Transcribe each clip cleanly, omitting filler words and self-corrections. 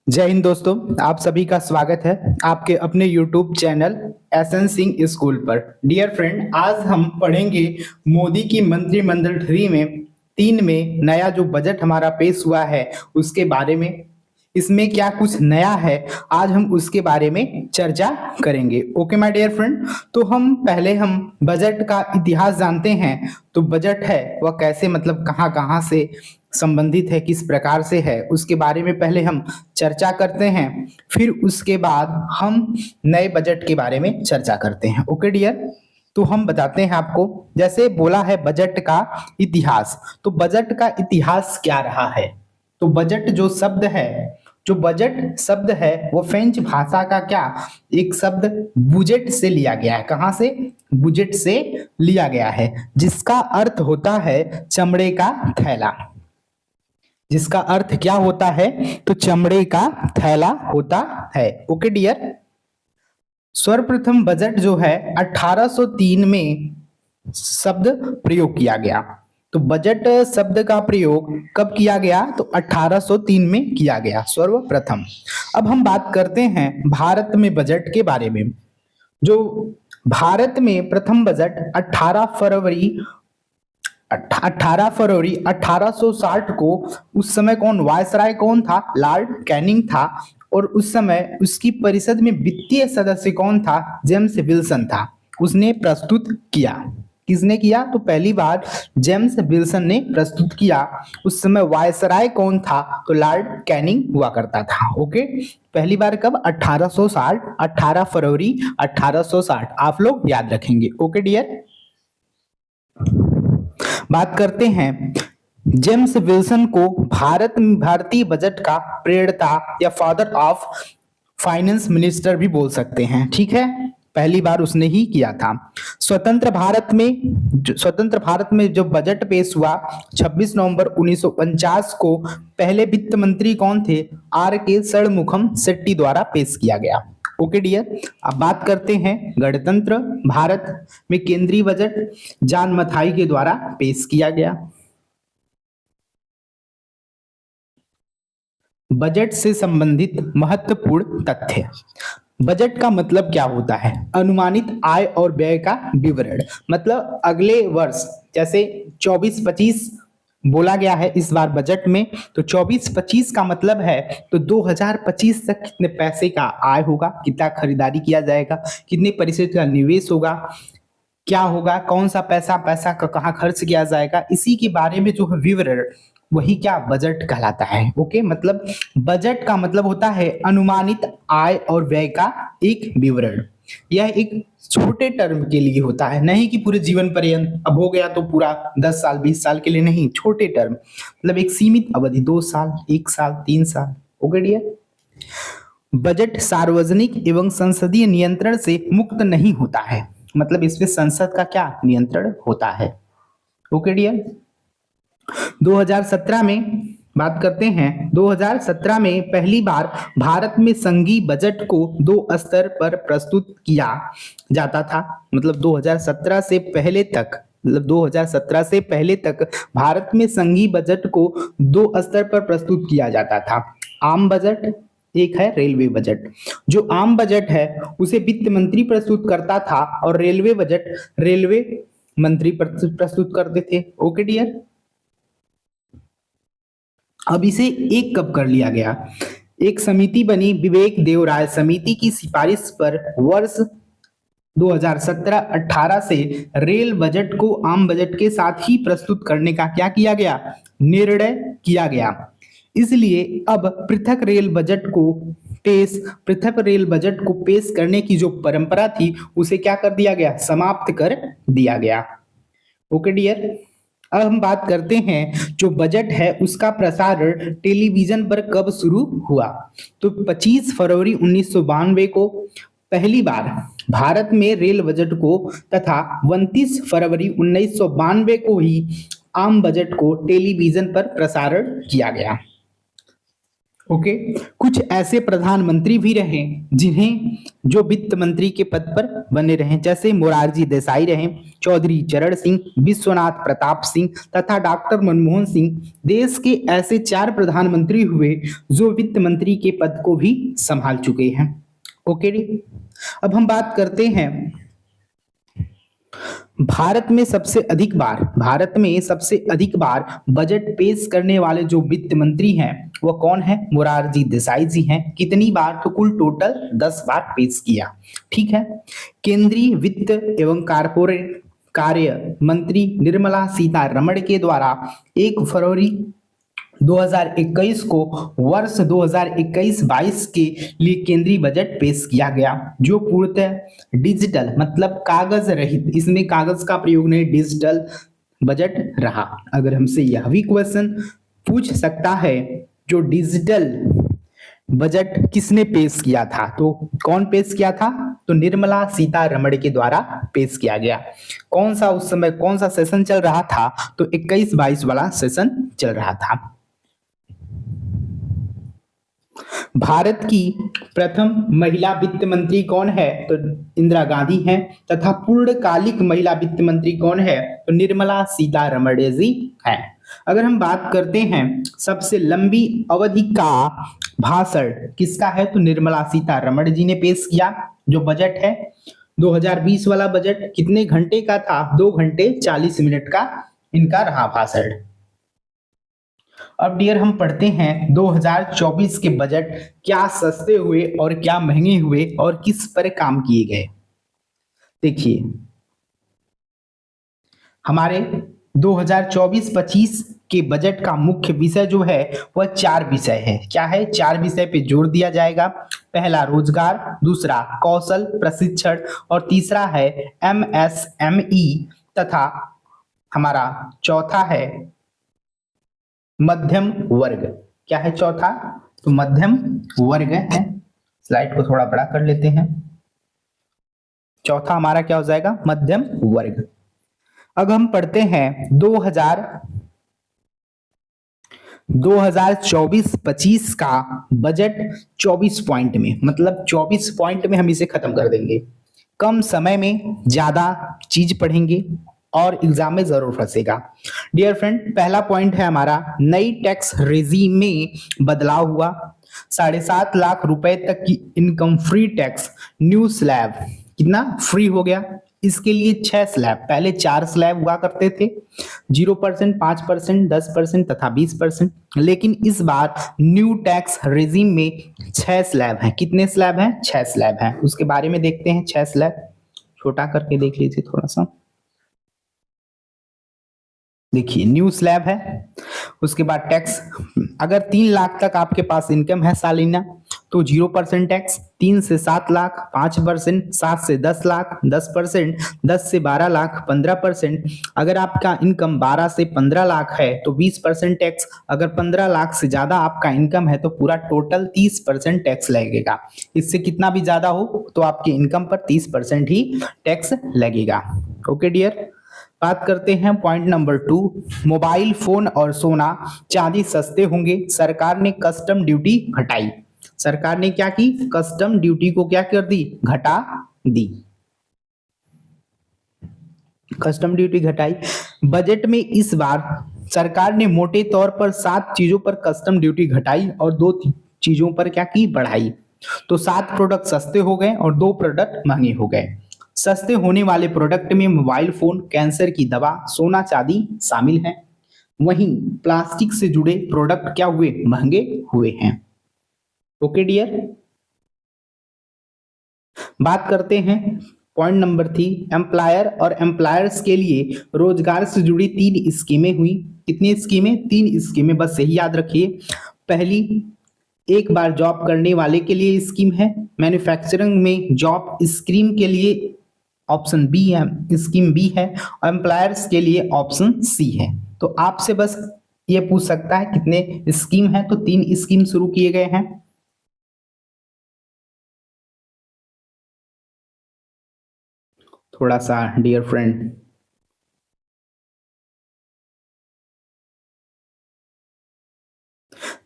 जय हिंद दोस्तों। आप सभी का स्वागत है आपके अपने YouTube channel SN Singh school पर। डियर फ्रेंड, आज हम पढ़ेंगे मोदी की मंत्रिमंडल थ्री में 3 में नया जो बजट हमारा पेश हुआ है उसके बारे में। इसमें क्या कुछ नया है, आज हम उसके बारे में चर्चा करेंगे। ओके माय डियर फ्रेंड, तो हम बजट का इतिहास जानते हैं। तो बजट है वह कैसे, मतलब कहाँ कहाँ से संबंधित है, किस प्रकार से है, उसके बारे में पहले हम चर्चा करते हैं। फिर उसके बाद हम नए बजट के बारे में चर्चा करते हैं। ओके डियर, तो हम बताते हैं आपको। जैसे बोला है बजट का इतिहास, तो बजट का इतिहास क्या रहा है। तो बजट जो शब्द है, जो बजट शब्द है वो फ्रेंच भाषा का क्या एक शब्द बुजेट से लिया गया है। कहाँ से? बुजेट से लिया गया है, जिसका अर्थ होता है चमड़े का थैला। जिसका अर्थ क्या होता है? तो चमड़े का थैला होता है। ओके डियर, सर्वप्रथम बजट जो है 1803 में शब्द प्रयोग किया गया। तो बजट शब्द का प्रयोग कब किया गया? तो 1803 में किया गया सर्वप्रथम। अब हम बात करते हैं भारत में बजट के बारे में। जो भारत में प्रथम बजट 18 फरवरी 1860 को, उस समय कौन वायसराय कौन था? लॉर्ड कैनिंग था। और उस समय उसकी परिषद में वित्तीय सदस्य कौन था? जेम्स विल्सन था। उसने प्रस्तुत किया। किसने किया? तो पहली बार जेम्स विल्सन ने प्रस्तुत किया। उस समय वायसराय कौन था? तो लॉर्ड कैनिंग हुआ करता था। ओके, पहली बार कब? 1860, 18 फरवरी 1860। आप लोग याद रखेंगे। ओके डियर, बात करते हैं जेम्स विल्सन को भारतीय बजट का प्रणेता या फादर ऑफ फाइनेंस मिनिस्टर भी बोल सकते हैं। ठीक है, पहली बार उसने ही किया था। स्वतंत्र भारत में जो बजट पेश हुआ 26 नवंबर 1949 को, पहले वित्त मंत्री कौन थे? आर के षणमुखम शेट्टी द्वारा पेश किया गया। ओके डियर, अब बात करते हैं गणतंत्र भारत में केंद्रीय बजट जॉन मथाई के द्वारा पेश किया गया। बजट से संबंधित महत्वपूर्ण तथ्य। बजट का मतलब क्या होता है? अनुमानित आय और व्यय का विवरण। मतलब अगले वर्ष, जैसे 24-25 बोला गया है इस बार बजट में, तो 24-25 का मतलब है तो 2025 तक कितने पैसे का आय होगा, कितना खरीदारी किया जाएगा, कितने प्रतिशत का निवेश होगा, क्या होगा, कौन सा पैसा पैसा का कहाँ खर्च किया जाएगा, इसी के बारे में जो है विवरण, वही क्या बजट कहलाता है। ओके, मतलब बजट का मतलब होता है अनुमानित आय और व्यय का एक विवरण। यह एक छोटे टर्म के लिए होता है, नहीं कि पूरे जीवन पर्यंत, अब हो गया तो पूरा 10 साल 20 साल के लिए नहीं, छोटे टर्म मतलब एक सीमित अवधि, 2 साल, 1 साल, 3 साल। ओके डियर, बजट सार्वजनिक एवं संसदीय नियंत्रण से मुक्त नहीं होता है। मतलब इसमें संसद का क्या नियंत्रण होता है। ओके डियर, 2017 में बात करते हैं। 2017 में पहली बार भारत में संघीय बजट को 2 स्तर पर प्रस्तुत किया जाता था। मतलब 2017 से पहले तक, मतलब 2017 से पहले तक भारत में संघीय बजट को 2 स्तर पर प्रस्तुत किया जाता था। आम बजट, एक है रेलवे बजट। जो आम बजट है उसे वित्त मंत्री प्रस्तुत करता था और रेलवे बजट रेलवे मंत्री प्रस्तुत करते थे। ओके डियर, अब इसे एक कब कर लिया गया? एक समिति बनी, विवेक देवराय समिति की सिफारिश पर वर्ष 2017-18 से रेल बजट को आम बजट के साथ ही प्रस्तुत करने का क्या किया गया? निर्णय किया गया। इसलिए अब पृथक रेल बजट को पेश करने की जो परंपरा थी उसे क्या कर दिया गया? समाप्त कर दिया गया। ओके डियर, अब हम बात करते हैं जो बजट है उसका प्रसारण टेलीविजन पर कब शुरू हुआ। तो 25 फरवरी 1992 को पहली बार भारत में रेल बजट को, तथा 29 फरवरी 1992 को ही आम बजट को टेलीविजन पर प्रसारण किया गया। ओके। कुछ ऐसे प्रधानमंत्री भी रहे जिन्हें जो वित्त मंत्री के पद पर बने रहे, जैसे मोरारजी देसाई रहे, चौधरी चरण सिंह, विश्वनाथ प्रताप सिंह तथा डॉक्टर मनमोहन सिंह। देश के ऐसे 4 प्रधानमंत्री हुए जो वित्त मंत्री के पद को भी संभाल चुके हैं। ओके जी। अब हम बात करते हैं भारत में सबसे अधिक बार बजट पेश करने वाले जो वित्त मंत्री हैं वो कौन है? मोरारजी देसाई जी हैं। कितनी बार? तो कुल टोटल 10 बार पेश किया। ठीक है। केंद्रीय वित्त एवं कारपोरेट कार्य मंत्री निर्मला सीतारमण के द्वारा 1 फरवरी 2021 को वर्ष 2021-22 के लिए केंद्रीय बजट पेश किया गया, जो पूर्णतः डिजिटल मतलब कागज रहित, इसमें कागज का प्रयोग नहीं, डिजिटल बजट रहा। अगर हमसे यह भी क्वेश्चन पूछ सकता है जो डिजिटल बजट किसने पेश किया था, तो कौन पेश किया था? तो निर्मला सीतारमण के द्वारा पेश किया गया। कौन सा उस समय कौन सा सेशन चल रहा था? तो 21-22 वाला सेशन चल रहा था। भारत की प्रथम महिला वित्त मंत्री कौन है? तो इंदिरा गांधी हैं। तथा पूर्णकालिक महिला वित्त मंत्री कौन है? तो निर्मला सीतारमण जी हैं। अगर हम बात करते हैं सबसे लंबी अवधि का भाषण किसका है, तो निर्मला सीतारमण जी ने पेश किया। जो बजट है 2020 वाला बजट कितने घंटे का था? 2 घंटे 40 मिनट का इनका रहा भाषण। अब डियर हम पढ़ते हैं 2024 के बजट क्या सस्ते हुए और क्या महंगे हुए और किस पर काम किए गए। देखिए हमारे 2024-25 के बजट का मुख्य विषय जो है वह 4 विषय है। क्या है? 4 विषय पे जोर दिया जाएगा। पहला रोजगार, दूसरा कौशल प्रशिक्षण और तीसरा है एमएसएमई तथा हमारा चौथा है मध्यम वर्ग। क्या है चौथा? तो मध्यम वर्ग है। स्लाइड को थोड़ा बड़ा कर लेते हैं। चौथा हमारा क्या हो जाएगा? मध्यम वर्ग। अब हम पढ़ते हैं 2024-25 का बजट 24 पॉइंट में, मतलब 24 पॉइंट में हम इसे खत्म कर देंगे। कम समय में ज्यादा चीज पढ़ेंगे और एग्जाम में जरूर फंसेगा। डियर फ्रेंड, पहला पॉइंट है हमारा नई टैक्स रेजीम में बदलाव हुआ। 7.5 लाख रुपए तक की income free tax new slab कितना फ्री हो गया। इसके लिए 6 स्लैब, पहले 4 स्लैब हुआ करते थे, 0%, 5%, 10% तथा 20%। लेकिन इस बार न्यू टैक्स रेजिम में 6 स्लैब हैं। कितने स्लैब हैं? 6 स्लैब हैं। उसके बारे में देखते हैं। 6 स्लैब छोटा करके देख लीजिए थोड़ा सा। देखिए न्यू स्लैब है। उसके बाद टैक्स, अगर 3 लाख तक आपके पास इनकम है सालाना तो 0% टैक्स, 3 से 7 लाख 5%, 7 से 10 लाख 10%, 10 से 12 लाख 15%। अगर आपका इनकम 12 से 15 लाख है तो 20% टैक्स। अगर 15 लाख से ज्यादा आपका इनकम है तो पूरा टोटल 30% टैक्स लगेगा। इससे कितना भी ज्यादा हो तो आपके इनकम पर 30% ही टैक्स लगेगा। ओके डियर, बात करते हैं पॉइंट नंबर 2। मोबाइल फोन और सोना चांदी सस्ते होंगे। सरकार ने कस्टम ड्यूटी घटाई। सरकार ने क्या की? कस्टम ड्यूटी को क्या कर दी? घटा दी। कस्टम ड्यूटी घटाई। बजट में इस बार सरकार ने मोटे तौर पर 7 चीजों पर कस्टम ड्यूटी घटाई और 2 चीजों पर क्या की? बढ़ाई। तो 7 प्रोडक्ट सस्ते हो गए और 2 प्रोडक्ट महंगे हो गए। सस्ते होने वाले प्रोडक्ट में मोबाइल फोन, कैंसर की दवा, सोना चांदी शामिल है। वहीं प्लास्टिक से जुड़े प्रोडक्ट क्या हुए? महंगे हुए हैं। ओके डियर, बात करते हैं पॉइंट नंबर 3। एम्प्लॉयर और एम्प्लॉयर्स के लिए रोजगार से जुड़ी 3 स्कीमें हुई। कितनी स्कीमें? 3 स्कीमें, बस यही याद रखिए। पहली, एक बार जॉब करने वाले के लिए स्कीम है। मैन्युफैक्चरिंग में जॉब स्कीम के लिए ऑप्शन बी है, स्कीम बी है। और एम्प्लॉयर्स के लिए ऑप्शन सी है। तो आपसे बस ये पूछ सकता है कितने स्कीम है, तो 3 स्कीम शुरू किए गए हैं। थोड़ा सा डियर फ्रेंड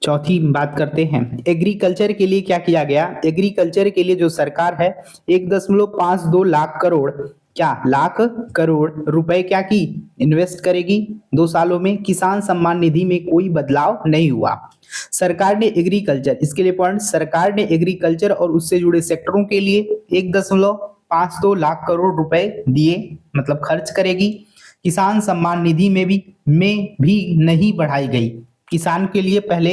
चौथी बात करते हैं, एग्रीकल्चर के लिए क्या किया गया। एग्रीकल्चर के लिए जो सरकार है 1.52 लाख करोड़, क्या लाख करोड़ रुपए क्या की इन्वेस्ट करेगी 2 सालों में। किसान सम्मान निधि में कोई बदलाव नहीं हुआ। सरकार ने एग्रीकल्चर, इसके लिए पॉइंट, सरकार ने एग्रीकल्चर और उससे जुड़े सेक्टरों के लिए 1.52 लाख करोड़ रुपए दिए, मतलब खर्च करेगी। किसान सम्मान निधि में भी नहीं बढ़ाई गई। किसान के लिए पहले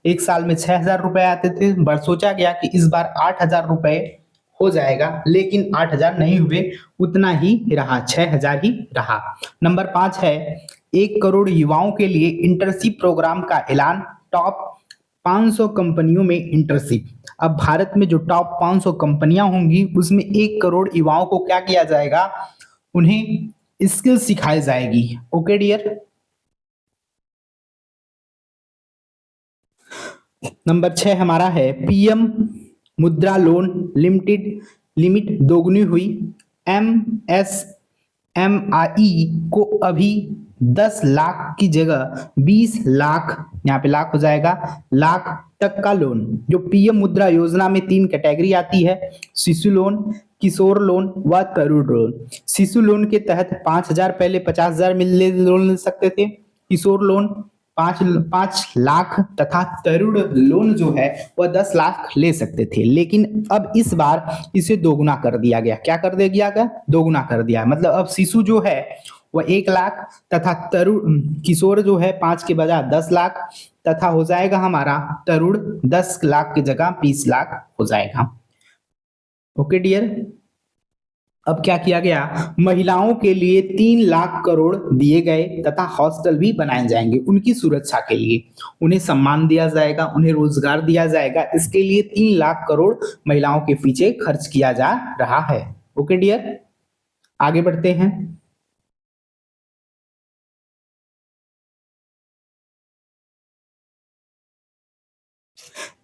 एक साल में 6,000 रुपए आते थे, पर सोचा गया कि इस बार 8,000 रुपए हो जाएगा, लेकिन 8,000 नहीं हुए, उतना ही रहा, 6,000 ही रहा। नंबर 5 है, 1 करोड़ युवाओं के लिए इंटर्नशिप प्रोग्राम का ऐलान। टॉप 500 कंपनियों में इंटर्नशिप। अब भारत में जो टॉप 500 कंपनियां होंगी उसमें 1 करोड़ युवाओं को क्या किया जाएगा, उन्हें स्किल सिखाई जाएगी। Okay dear. नंबर 6 हमारा है, पीएम मुद्रा लोन लिमिट दोगुनी हुई। एमएसएमई को अभी 10 लाख की जगह 20 लाख, यहाँ पे लाख हो जाएगा, लाख तक का लोन। जो पीएम मुद्रा योजना में 3 कैटेगरी आती है, शिशु लोन, किशोर लोन व तरुण लोन। शिशु लोन के तहत 5,000 पहले 50,000 मिलने लोन ले सकते थे, किशोर लोन 5 लाख तथा तरुण लोन जो है वह 10 लाख ले सकते थे। लेकिन अब इस बार इसे दोगुना कर दिया गया। क्या कर दिया गया, दोगुना कर दिया। मतलब अब शिशु जो है वह 1 लाख तथा तरुण किशोर जो है 5 के बजाय 10 लाख तथा हो जाएगा हमारा तरुण 10 लाख की जगह 20 लाख हो जाएगा। Okay dear. अब क्या किया गया, महिलाओं के लिए 3 लाख करोड़ दिए गए तथा हॉस्टल भी बनाए जाएंगे उनकी सुरक्षा के लिए। उन्हें सम्मान दिया जाएगा, उन्हें रोजगार दिया जाएगा। इसके लिए 3 लाख करोड़ महिलाओं के पीछे खर्च किया जा रहा है। ओके डियर, आगे बढ़ते हैं।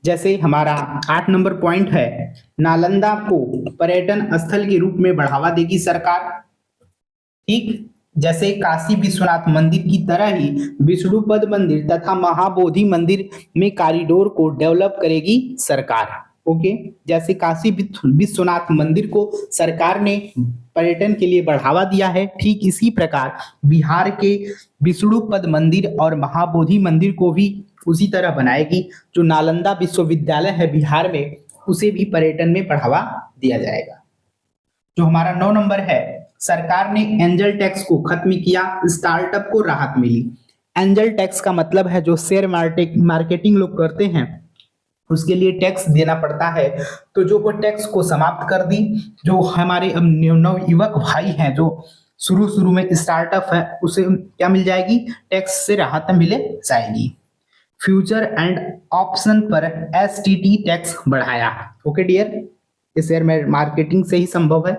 जैसे हमारा 8 नंबर पॉइंट है, नालंदा को पर्यटन स्थल के रूप में बढ़ावा देगी सरकार। ठीक, जैसे काशी विश्वनाथ मंदिर की तरह ही विष्णुपद मंदिर तथा महाबोधि मंदिर में कॉरिडोर को डेवलप करेगी सरकार। ओके, जैसे काशी विश्वनाथ मंदिर को सरकार ने पर्यटन के लिए बढ़ावा दिया है, ठीक इसी प्रकार बिहार के विष्णुपद मंदिर और महाबोधि मंदिर को भी उसी तरह बनाएगी। जो नालंदा विश्वविद्यालय है बिहार में, उसे भी पर्यटन में बढ़ावा दिया जाएगा। जो हमारा 9 नंबर है, सरकार ने एंजल टैक्स को खत्म किया, स्टार्टअप को राहत मिली। एंजल टैक्स का मतलब है जो शेयर मार्केटिंग लोग करते हैं उसके लिए टैक्स देना पड़ता है, तो जो वो टैक्स को समाप्त कर दी। जो हमारे नवयुवक भाई हैं जो शुरू में स्टार्टअप है, उसे क्या मिल जाएगी, टैक्स से राहत मिल जाएगी। फ्यूचर एंड ऑप्शन पर एसटीटी टैक्स बढ़ाया। ओके डियर, ये शेयर मार्केटिंग से ही संभव है।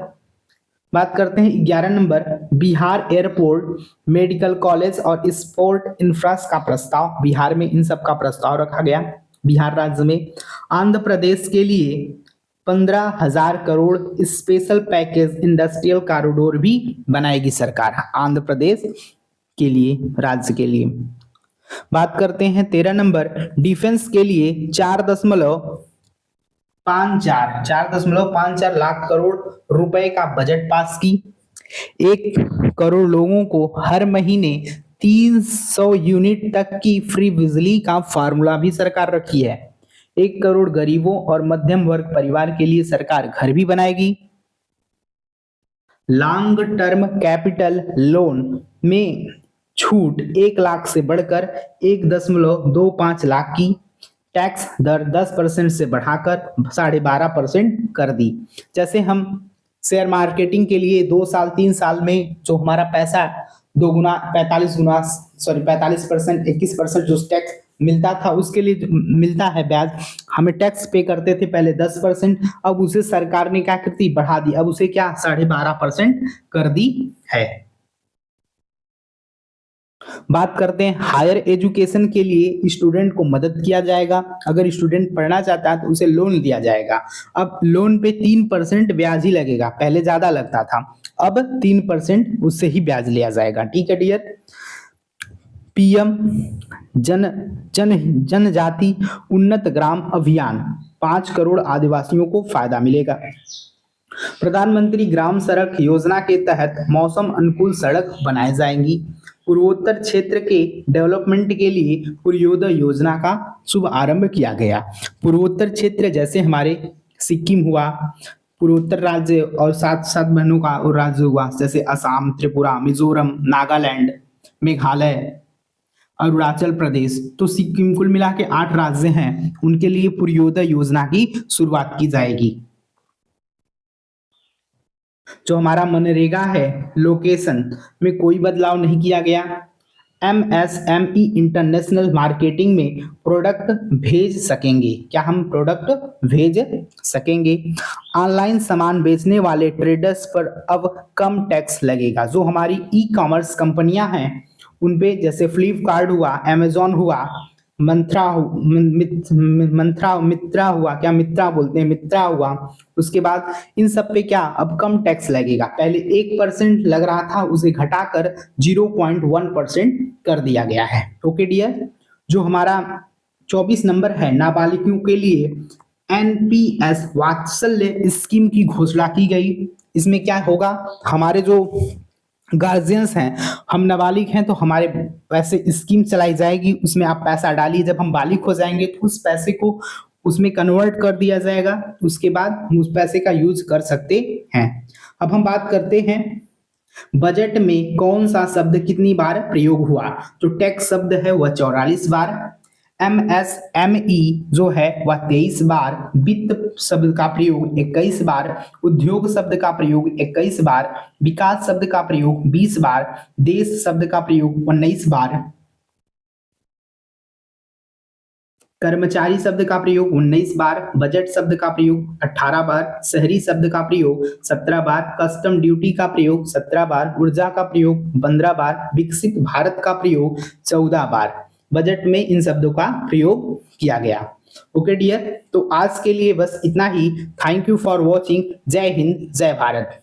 बात करते हैं 11 number, Bihar airport, medical college और स्पोर्ट इंफ्रास्ट्रक्चर का प्रस्ताव। बिहार में इन सब का प्रस्ताव रखा गया। बिहार राज्य में आंध्र प्रदेश के लिए 15,000 crore special package industrial corridor भी बनाएगी सरकार आंध्र प्रदेश के लिए, राज्य के लिए। बात करते हैं 13 नंबर, डिफेंस के लिए 4.54 लाख करोड़ रुपए का बजट पास की। 1 करोड़ लोगों को हर महीने 300 यूनिट तक की फ्री बिजली का फार्मूला भी सरकार रखी है। 1 करोड़ गरीबों और मध्यम वर्ग परिवार के लिए सरकार घर भी बनाएगी। लॉन्ग टर्म कैपिटल लोन में छूट 1 लाख से बढ़कर 1.25 लाख की। टैक्स दर 10% से बढ़ाकर 12.5% कर दी। जैसे हम शेयर मार्केटिंग के लिए 2 साल 3 साल में जो हमारा पैसा 45% 21% जो टैक्स मिलता था, उसके लिए मिलता है ब्याज, हमें टैक्स पे करते थे पहले 10%, अब उसे सरकार ने क्या करती, बढ़ा दी, अब उसे क्या 12.5% कर दी है। बात करते हैं हायर एजुकेशन के लिए स्टूडेंट को मदद किया जाएगा। अगर स्टूडेंट पढ़ना चाहता है तो उसे लोन दिया जाएगा। अब लोन पे 3% ब्याज ही लगेगा, पहले ज्यादा लगता था, अब 3% उससे ही ब्याज लिया जाएगा। ठीक है डियर। पीएम जन जन जनजाति उन्नत ग्राम अभियान, 5 करोड़ आदिवासियों को फायदा मिलेगा। प्रधानमंत्री ग्राम सड़क योजना के तहत मौसम अनुकूल सड़क बनाए जाएंगी। पूर्वोत्तर क्षेत्र के डेवलपमेंट के लिए पूर्वोदय योजना का शुभ आरंभ किया गया। पूर्वोत्तर क्षेत्र जैसे हमारे सिक्किम हुआ, पूर्वोत्तर राज्य और सात सात बहनों का और राज्य हुआ जैसे असम, त्रिपुरा, मिजोरम, नागालैंड, मेघालय, अरुणाचल प्रदेश, तो सिक्किम, कुल मिला के 8 राज्य हैं, उनके लिए पूर्वोदय योजना की शुरुआत की जाएगी। जो हमारा मनरेगा है, लोकेशन में कोई बदलाव नहीं किया गया। MSME इंटरनेशनल मार्केटिंग में प्रोडक्ट भेज सकेंगे। क्या हम प्रोडक्ट भेज सकेंगे? ऑनलाइन सामान बेचने वाले ट्रेडर्स पर अब कम टैक्स लगेगा। जो हमारी ई कॉमर्स कंपनियां हैं उन पे, जैसे फ्लिपकार्ट हुआ, अमेजोन हुआ, मित्रा हुआ, क्या मित्रा बोलते हैं, मित्रा हुआ, उसके बाद इन सब पे क्या अब कम टैक्स लगेगा। पहले 1% लग रहा था, उसे घटाकर 0.1% कर दिया गया है। ओके डियर, जो हमारा 24 नंबर है, नाबालिगों के लिए NPS वात्सल्य स्कीम की घोषणा की गई। इसमें क्या होगा, हमारे जो गार्जियंस हैं, हम नाबालिग हैं तो हमारे वैसे स्कीम चलाई जाएगी, उसमें आप पैसा डालिए, जब हम बालिग हो जाएंगे तो उस पैसे को उसमें कन्वर्ट कर दिया जाएगा, उसके बाद हम उस पैसे का यूज कर सकते हैं। अब हम बात करते हैं बजट में कौन सा शब्द कितनी बार प्रयोग हुआ। जो टैक्स शब्द है वह 44 बार, MSME जो है वह 23 बार, वित्त शब्द का प्रयोग 21 बार, उद्योग शब्द का प्रयोग 21 बार, विकास शब्द का प्रयोग 20 बार, देश शब्द का प्रयोग 19 बार, कर्मचारी शब्द का प्रयोग 19 बार, बजट शब्द का प्रयोग 18 बार, शहरी शब्द का प्रयोग 17 बार, कस्टम ड्यूटी का प्रयोग 17 बार, ऊर्जा का प्रयोग 15 बार, विकसित भारत का प्रयोग 14 बार। बजट में इन शब्दों का प्रयोग किया गया। ओके डियर, तो आज के लिए बस इतना ही। Thank you for watching. जय हिंद, जय भारत।